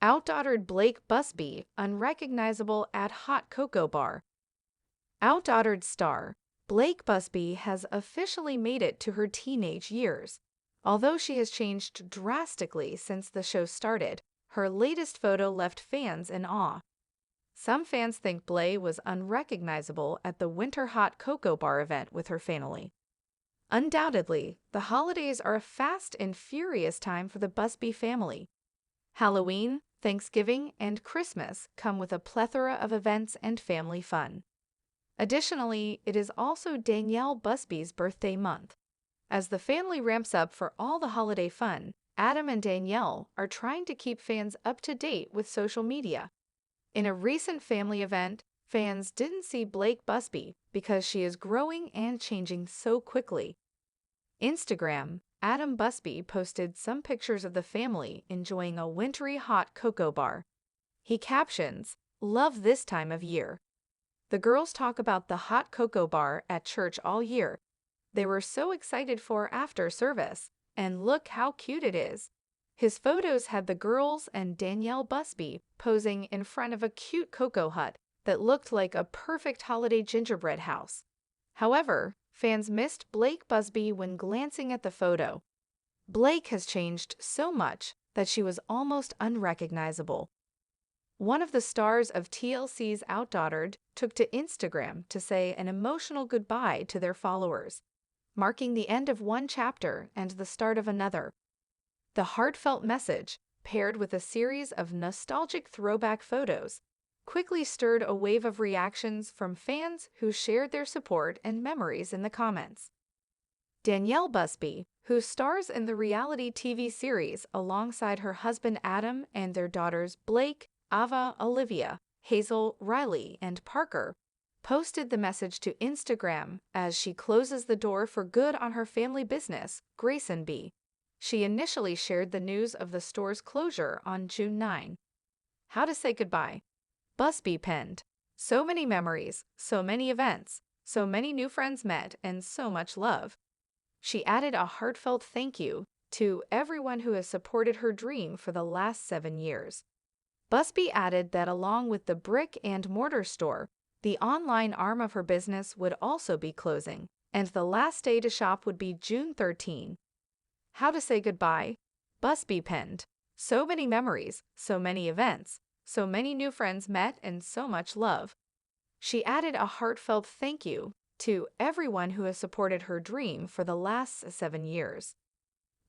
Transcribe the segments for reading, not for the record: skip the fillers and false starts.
OutDaughtered Blayke Busby unrecognizable at hot cocoa bar. OutDaughtered star Blayke Busby has officially made it to her teenage years. Although she has changed drastically since the show started, her latest photo left fans in awe. Some fans think Blayke was unrecognizable at the winter hot cocoa bar event with her family. Undoubtedly, the holidays are a fast and furious time for the Busby family. Halloween, Thanksgiving, and Christmas come with a plethora of events and family fun. Additionally, it is also Danielle Busby's birthday month. As the family ramps up for all the holiday fun, Adam and Danielle are trying to keep fans up to date with social media. In a recent family event, fans didn't see Blayke Busby because she is growing and changing so quickly. Instagram, Adam Busby posted some pictures of the family enjoying a wintry hot cocoa bar. He captions, "Love this time of year." The girls talk about the hot cocoa bar at church all year. They were so excited for after service, and look how cute it is. His photos had the girls and Danielle Busby posing in front of a cute cocoa hut that looked like a perfect holiday gingerbread house. However, fans missed Blayke Busby when glancing at the photo. Blayke has changed so much that she was almost unrecognizable. One of the stars of TLC's OutDaughtered took to Instagram to say an emotional goodbye to their followers, marking the end of one chapter and the start of another. The heartfelt message, paired with a series of nostalgic throwback photos, quickly stirred a wave of reactions from fans who shared their support and memories in the comments. Danielle Busby, who stars in the reality TV series alongside her husband Adam and their daughters Blayke, Ava, Olivia, Hazel, Riley, and Parker, posted the message to Instagram as she closes the door for good on her family business, Grayson B. She initially shared the news of the store's closure on June 9. How to say goodbye. Busby penned, "So many memories, so many events, so many new friends met, and so much love." She added a heartfelt thank you to everyone who has supported her dream for the last 7 years. Busby added that along with the brick and mortar store, the online arm of her business would also be closing, and the last day to shop would be June 13. How to say goodbye. Busby penned, "So many memories, so many events, so many new friends met, and so much love." She added a heartfelt thank you to everyone who has supported her dream for the last 7 years.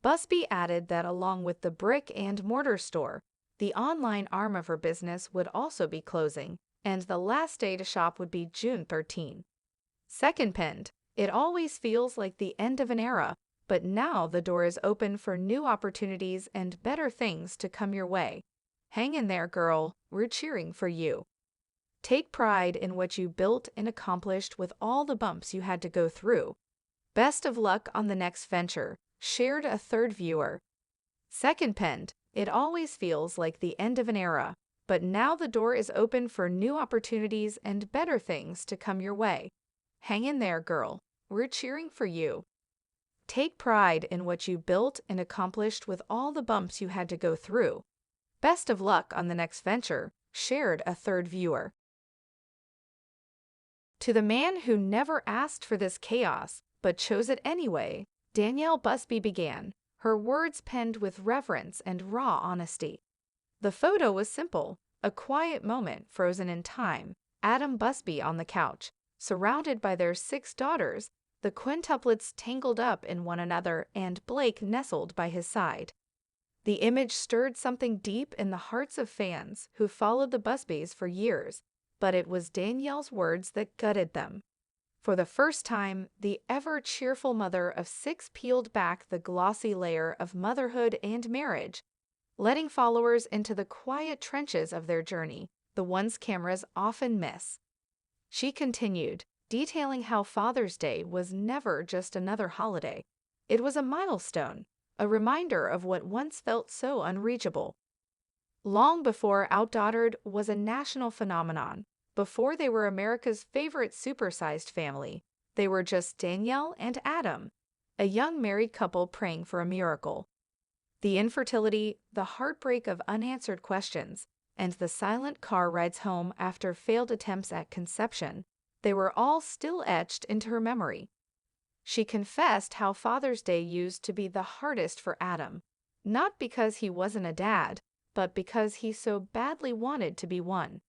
Busby added that along with the brick and mortar store, the online arm of her business would also be closing, and the last day to shop would be June 13. Second penned, "It always feels like the end of an era, but now the door is open for new opportunities and better things to come your way. Hang in there, girl, we're cheering for you. Take pride in what you built and accomplished with all the bumps you had to go through. Best of luck on the next venture," shared a third viewer. Second penned, "It always feels like the end of an era, but now the door is open for new opportunities and better things to come your way. Hang in there, girl, we're cheering for you. Take pride in what you built and accomplished with all the bumps you had to go through. Best of luck on the next venture," shared a third viewer. To the man who never asked for this chaos, but chose it anyway, Danielle Busby began, her words penned with reverence and raw honesty. The photo was simple, a quiet moment frozen in time, Adam Busby on the couch, surrounded by their 6 daughters, the quintuplets tangled up in one another and Blayke nestled by his side. The image stirred something deep in the hearts of fans who followed the Busbys for years, but it was Danielle's words that gutted them. For the first time, the ever-cheerful mother of 6 peeled back the glossy layer of motherhood and marriage, letting followers into the quiet trenches of their journey, the ones cameras often miss. She continued, detailing how Father's Day was never just another holiday. It was a milestone, a reminder of what once felt so unreachable. Long before OutDaughtered was a national phenomenon, before they were America's favorite supersized family, they were just Danielle and Adam, a young married couple praying for a miracle. The infertility, the heartbreak of unanswered questions, and the silent car rides home after failed attempts at conception, they were all still etched into her memory. She confessed how Father's Day used to be the hardest for Adam, not because he wasn't a dad, but because he so badly wanted to be one.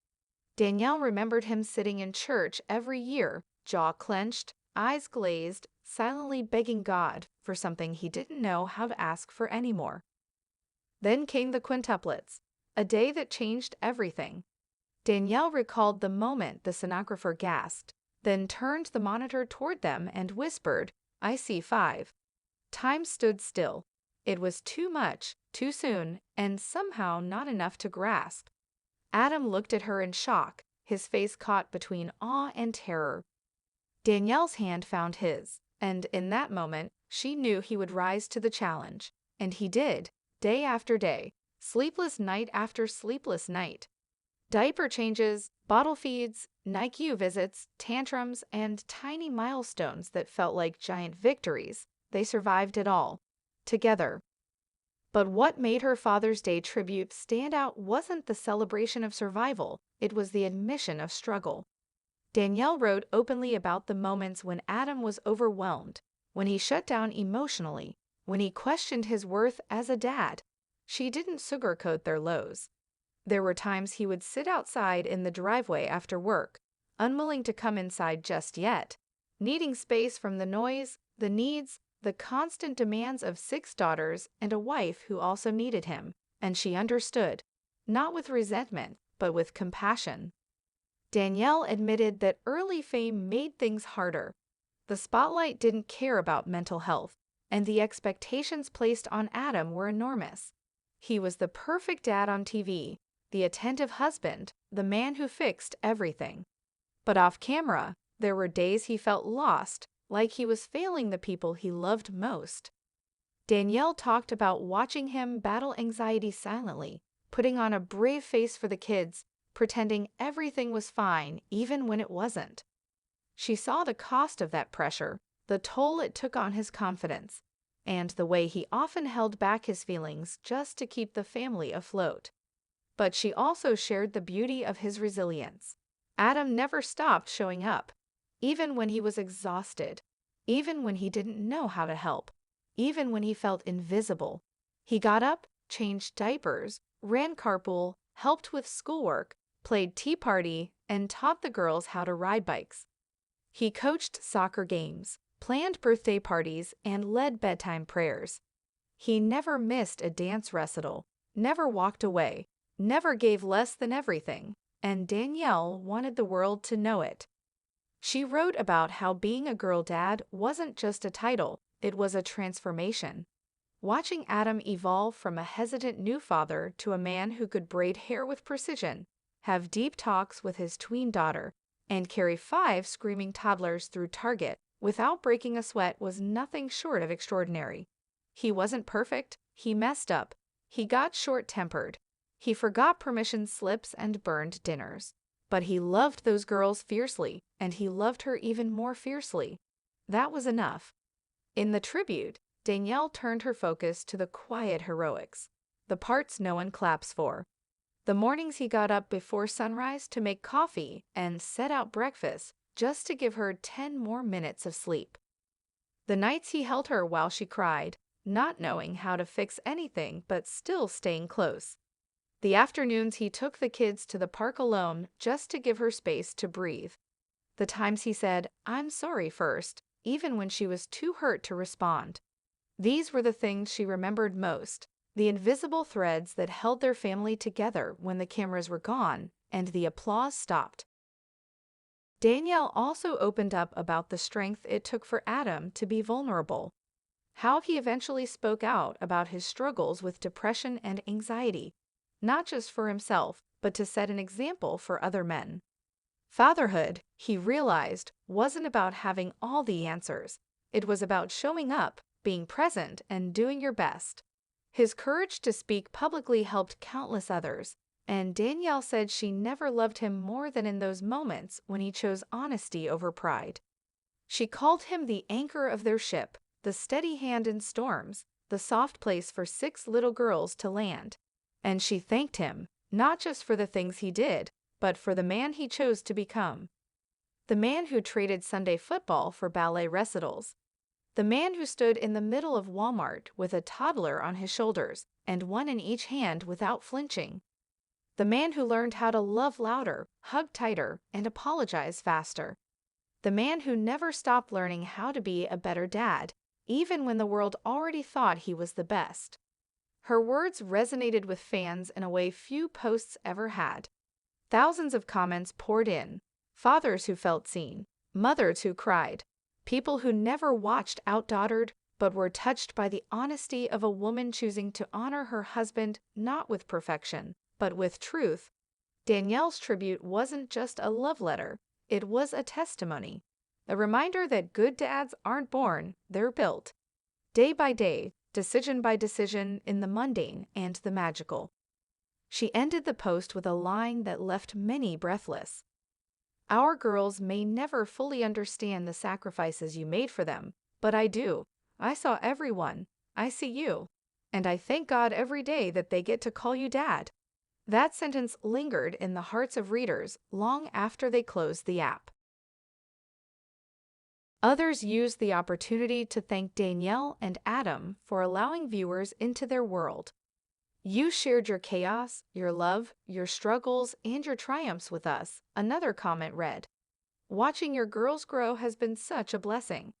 Danielle remembered him sitting in church every year, jaw clenched, eyes glazed, silently begging God for something he didn't know how to ask for anymore. Then came the quintuplets, a day that changed everything. Danielle recalled the moment the sonographer gasped, then turned the monitor toward them and whispered, "I see 5." Time stood still. It was too much, too soon, and somehow not enough to grasp. Adam looked at her in shock, his face caught between awe and terror. Danielle's hand found his, and in that moment, she knew he would rise to the challenge. And he did, day after day, sleepless night after sleepless night. Diaper changes, bottle feeds, NICU visits, tantrums, and tiny milestones that felt like giant victories. They survived it all, together. But what made her Father's Day tribute stand out wasn't the celebration of survival, it was the admission of struggle. Danielle wrote openly about the moments when Adam was overwhelmed, when he shut down emotionally, when he questioned his worth as a dad. She didn't sugarcoat their lows. There were times he would sit outside in the driveway after work, unwilling to come inside just yet, needing space from the noise, the needs, the constant demands of 6 daughters and a wife who also needed him, and she understood, not with resentment, but with compassion. Danielle admitted that early fame made things harder. The spotlight didn't care about mental health, and the expectations placed on Adam were enormous. He was the perfect dad on TV, the attentive husband, the man who fixed everything. But off camera, there were days he felt lost, like he was failing the people he loved most. Danielle talked about watching him battle anxiety silently, putting on a brave face for the kids, pretending everything was fine even when it wasn't. She saw the cost of that pressure, the toll it took on his confidence, and the way he often held back his feelings just to keep the family afloat. But she also shared the beauty of his resilience. Adam never stopped showing up, even when he was exhausted, even when he didn't know how to help, even when he felt invisible. He got up, changed diapers, ran carpool, helped with schoolwork, played tea party, and taught the girls how to ride bikes. He coached soccer games, planned birthday parties, and led bedtime prayers. He never missed a dance recital, never walked away, never gave less than everything, and Danielle wanted the world to know it. She wrote about how being a girl dad wasn't just a title, it was a transformation. Watching Adam evolve from a hesitant new father to a man who could braid hair with precision, have deep talks with his tween daughter, and carry 5 screaming toddlers through Target without breaking a sweat was nothing short of extraordinary. He wasn't perfect, he messed up, he got short-tempered, he forgot permission slips and burned dinners. But he loved those girls fiercely, and he loved her even more fiercely. That was enough. In the tribute, Danielle turned her focus to the quiet heroics, the parts no one claps for. The mornings he got up before sunrise to make coffee and set out breakfast just to give her 10 more minutes of sleep. The nights he held her while she cried, not knowing how to fix anything but still staying close. The afternoons he took the kids to the park alone just to give her space to breathe. The times he said, "I'm sorry" first, even when she was too hurt to respond. These were the things she remembered most, the invisible threads that held their family together when the cameras were gone and the applause stopped. Danielle also opened up about the strength it took for Adam to be vulnerable, how he eventually spoke out about his struggles with depression and anxiety, not just for himself, but to set an example for other men. Fatherhood, he realized, wasn't about having all the answers. It was about showing up, being present, and doing your best. His courage to speak publicly helped countless others, and Danielle said she never loved him more than in those moments when he chose honesty over pride. She called him the anchor of their ship, the steady hand in storms, the soft place for 6 little girls to land. And she thanked him, not just for the things he did, but for the man he chose to become. The man who traded Sunday football for ballet recitals. The man who stood in the middle of Walmart with a toddler on his shoulders and one in each hand without flinching. The man who learned how to love louder, hug tighter, and apologize faster. The man who never stopped learning how to be a better dad, even when the world already thought he was the best. Her words resonated with fans in a way few posts ever had. Thousands of comments poured in. Fathers who felt seen, mothers who cried, people who never watched OutDaughtered but were touched by the honesty of a woman choosing to honor her husband not with perfection, but with truth. Danielle's tribute wasn't just a love letter, it was a testimony. A reminder that good dads aren't born, they're built. Day by day, decision by decision, in the mundane and the magical. She ended the post with a line that left many breathless. Our girls may never fully understand the sacrifices you made for them, but I do. I saw everyone. I see you. And I thank God every day that they get to call you Dad. That sentence lingered in the hearts of readers long after they closed the app. Others used the opportunity to thank Danielle and Adam for allowing viewers into their world. You shared your chaos, your love, your struggles, and your triumphs with us, another comment read. Watching your girls grow has been such a blessing.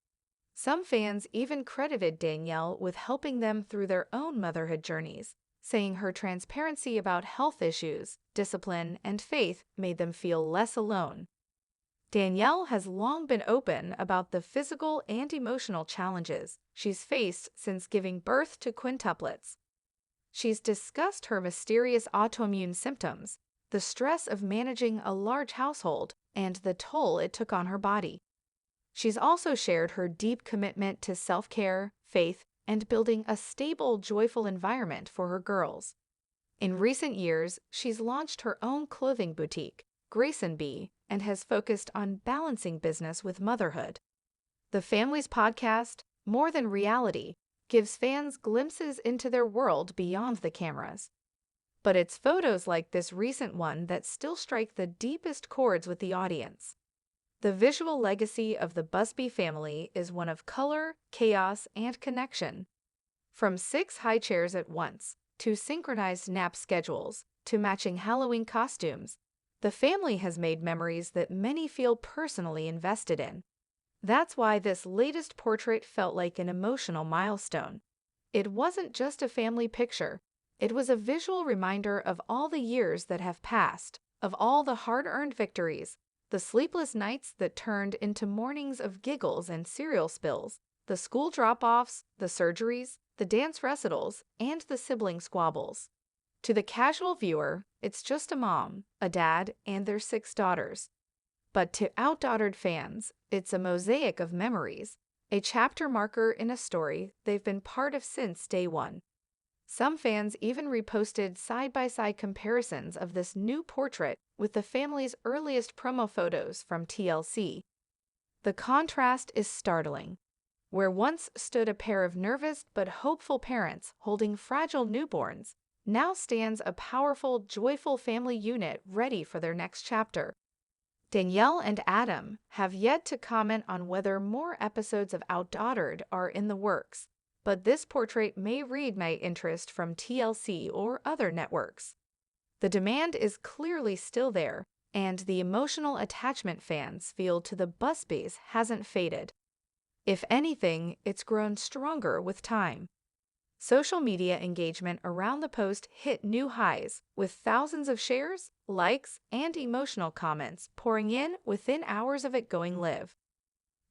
Some fans even credited Danielle with helping them through their own motherhood journeys, saying her transparency about health issues, discipline, and faith made them feel less alone. Danielle has long been open about the physical and emotional challenges she's faced since giving birth to quintuplets. She's discussed her mysterious autoimmune symptoms, the stress of managing a large household, and the toll it took on her body. She's also shared her deep commitment to self-care, faith, and building a stable, joyful environment for her girls. In recent years, she's launched her own clothing boutique, Grace & Bee, and has focused on balancing business with motherhood. The family's podcast, More Than Reality, gives fans glimpses into their world beyond the cameras. But it's photos like this recent one that still strike the deepest chords with the audience. The visual legacy of the Busby family is one of color, chaos, and connection. From 6 high chairs at once, to synchronized nap schedules, to matching Halloween costumes, the family has made memories that many feel personally invested in. That's why this latest portrait felt like an emotional milestone. It wasn't just a family picture. It was a visual reminder of all the years that have passed, of all the hard-earned victories, the sleepless nights that turned into mornings of giggles and cereal spills, the school drop-offs, the surgeries, the dance recitals, and the sibling squabbles. To the casual viewer, it's just a mom, a dad, and their 6 daughters. But to OutDaughtered fans, it's a mosaic of memories, a chapter marker in a story they've been part of since day one. Some fans even reposted side-by-side comparisons of this new portrait with the family's earliest promo photos from TLC. The contrast is startling. Where once stood a pair of nervous but hopeful parents holding fragile newborns, now stands a powerful, joyful family unit ready for their next chapter. Danielle and Adam have yet to comment on whether more episodes of OutDaughtered are in the works, but this portrait may reignite interest from TLC or other networks. The demand is clearly still there, and the emotional attachment fans feel to the Busbys hasn't faded. If anything, it's grown stronger with time. Social media engagement around the post hit new highs, with thousands of shares, likes, and emotional comments pouring in within hours of it going live.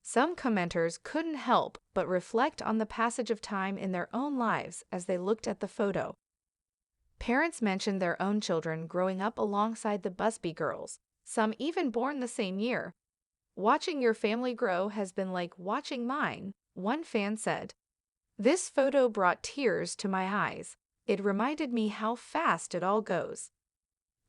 Some commenters couldn't help but reflect on the passage of time in their own lives as they looked at the photo. Parents mentioned their own children growing up alongside the Busby girls, some even born the same year. "Watching your family grow has been like watching mine," one fan said. "This photo brought tears to my eyes. It reminded me how fast it all goes."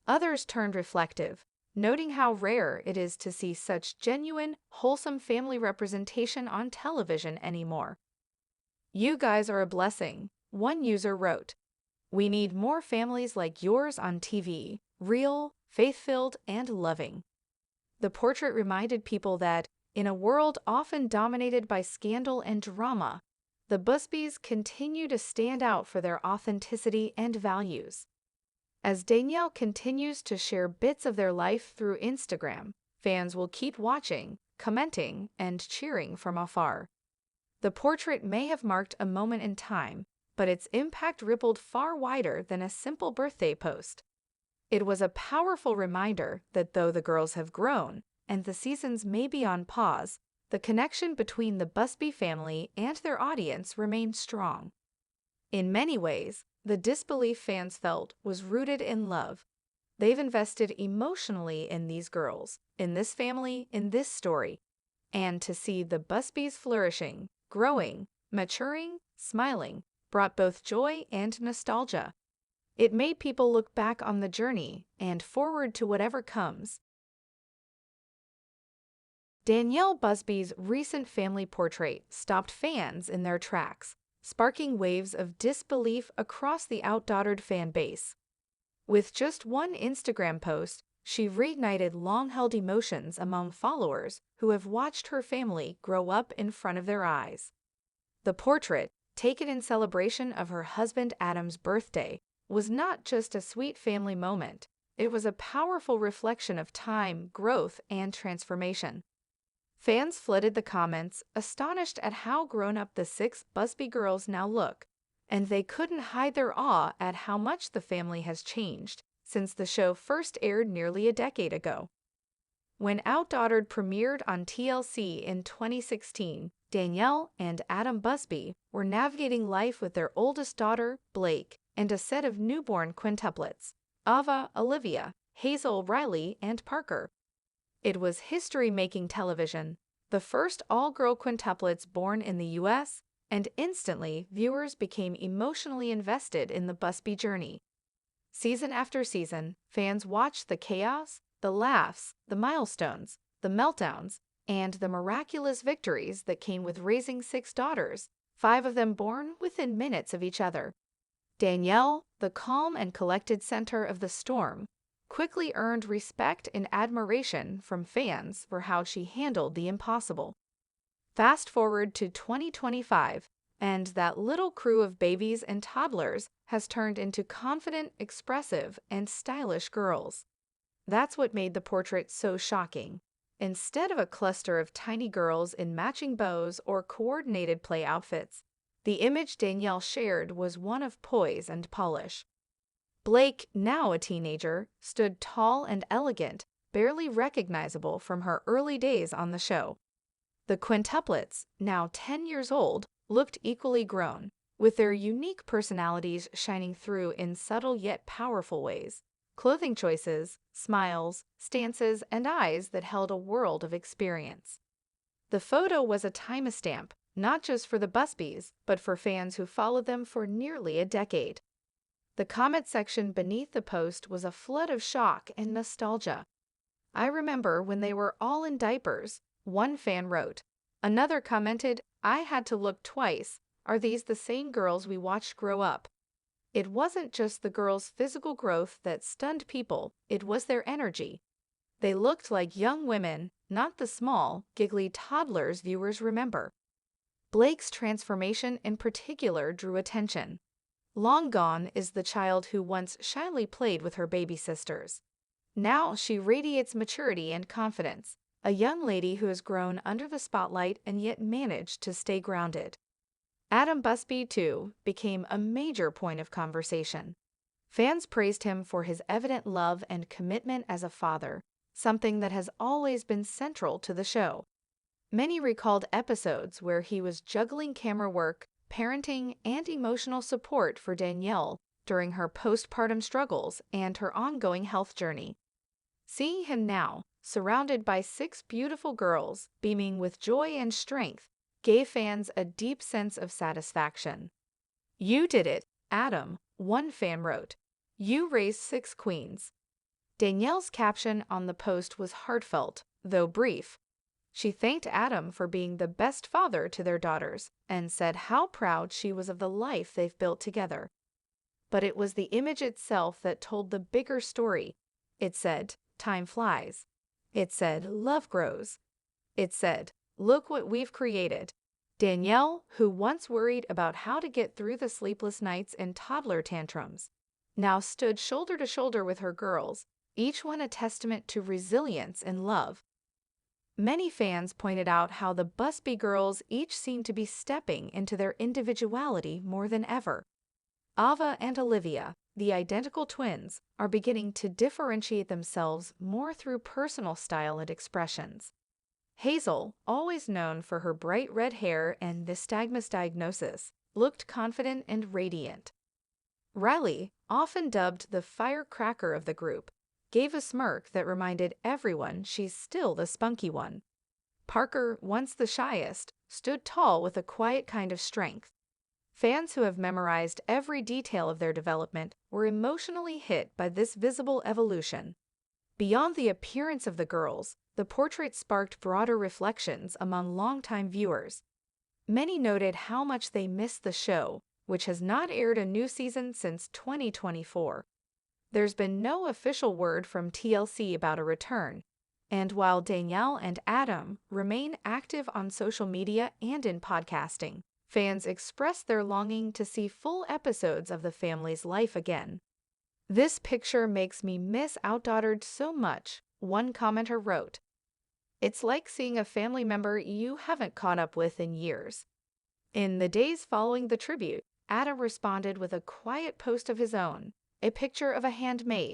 Others turned reflective, noting how rare it is to see such genuine, wholesome family representation on television anymore. "You guys are a blessing," one user wrote. "We need more families like yours on TV, real, faith-filled, and loving." The portrait reminded people that, in a world often dominated by scandal and drama, the Busbys continue to stand out for their authenticity and values. As Danielle continues to share bits of their life through Instagram, fans will keep watching, commenting, and cheering from afar. The portrait may have marked a moment in time, but its impact rippled far wider than a simple birthday post. It was a powerful reminder that though the girls have grown, and the seasons may be on pause, the connection between the Busby family and their audience remained strong. In many ways, the disbelief fans felt was rooted in love. They've invested emotionally in these girls, in this family, in this story. And to see the Busbys flourishing, growing, maturing, smiling, brought both joy and nostalgia. It made people look back on the journey and forward to whatever comes. Danielle Busby's recent family portrait stopped fans in their tracks, sparking waves of disbelief across the OutDaughtered fan base. With just one Instagram post, she reignited long-held emotions among followers who have watched her family grow up in front of their eyes. The portrait, taken in celebration of her husband Adam's birthday, was not just a sweet family moment. It was a powerful reflection of time, growth, and transformation. Fans flooded the comments, astonished at how grown-up the 6 Busby girls now look, and they couldn't hide their awe at how much the family has changed since the show first aired nearly a decade ago. When OutDaughtered premiered on TLC in 2016, Danielle and Adam Busby were navigating life with their oldest daughter, Blayke, and a set of newborn quintuplets, Ava, Olivia, Hazel, Riley, and Parker. It was history-making television, the first all-girl quintuplets born in the U.S., and instantly viewers became emotionally invested in the Busby journey. Season after season, fans watched the chaos, the laughs, the milestones, the meltdowns, and the miraculous victories that came with raising 6 daughters, 5 of them born within minutes of each other. Danielle, the calm and collected center of the storm, quickly earned respect and admiration from fans for how she handled the impossible. Fast forward to 2025, and that little crew of babies and toddlers has turned into confident, expressive, and stylish girls. That's what made the portrait so shocking. Instead of a cluster of tiny girls in matching bows or coordinated play outfits, the image Danielle shared was one of poise and polish. Blayke, now a teenager, stood tall and elegant, barely recognizable from her early days on the show. The quintuplets, now 10 years old, looked equally grown, with their unique personalities shining through in subtle yet powerful ways. Clothing choices, smiles, stances, and eyes that held a world of experience. The photo was a timestamp, not just for the Busbys, but for fans who followed them for nearly a decade. The comment section beneath the post was a flood of shock and nostalgia. "I remember when they were all in diapers," one fan wrote. Another commented, "I had to look twice. Are these the same girls we watched grow up?" It wasn't just the girls' physical growth that stunned people, it was their energy. They looked like young women, not the small, giggly toddlers viewers remember. Blayke's transformation in particular drew attention. Long gone is the child who once shyly played with her baby sisters. Now she radiates maturity and confidence, a young lady who has grown under the spotlight and yet managed to stay grounded. Adam Busby, too, became a major point of conversation. Fans praised him for his evident love and commitment as a father, something that has always been central to the show. Many recalled episodes where he was juggling camera work, parenting, and emotional support for Danielle during her postpartum struggles and her ongoing health journey. Seeing him now, surrounded by 6 beautiful girls, beaming with joy and strength, gave fans a deep sense of satisfaction. "You did it, Adam," one fan wrote. "You raised 6 queens." Danielle's caption on the post was heartfelt, though brief. She thanked Adam for being the best father to their daughters, and said how proud she was of the life they've built together. But it was the image itself that told the bigger story. It said, "Time flies." It said, "Love grows." It said, "Look what we've created." Danielle, who once worried about how to get through the sleepless nights and toddler tantrums, now stood shoulder to shoulder with her girls, each one a testament to resilience and love. Many fans pointed out how the Busby girls each seemed to be stepping into their individuality more than ever. Ava and Olivia, the identical twins, are beginning to differentiate themselves more through personal style and expressions. Hazel, always known for her bright red hair and nystagmus diagnosis, looked confident and radiant. Riley, often dubbed the firecracker of the group, gave a smirk that reminded everyone she's still the spunky one. Parker, once the shyest, stood tall with a quiet kind of strength. Fans who have memorized every detail of their development were emotionally hit by this visible evolution. Beyond the appearance of the girls, the portrait sparked broader reflections among longtime viewers. Many noted how much they missed the show, which has not aired a new season since 2024. There's been no official word from TLC about a return, and while Danielle and Adam remain active on social media and in podcasting, fans express their longing to see full episodes of the family's life again. "This picture makes me miss OutDaughtered so much," one commenter wrote. "It's like seeing a family member you haven't caught up with in years." In the days following the tribute, Adam responded with a quiet post of his own, a picture of a handmade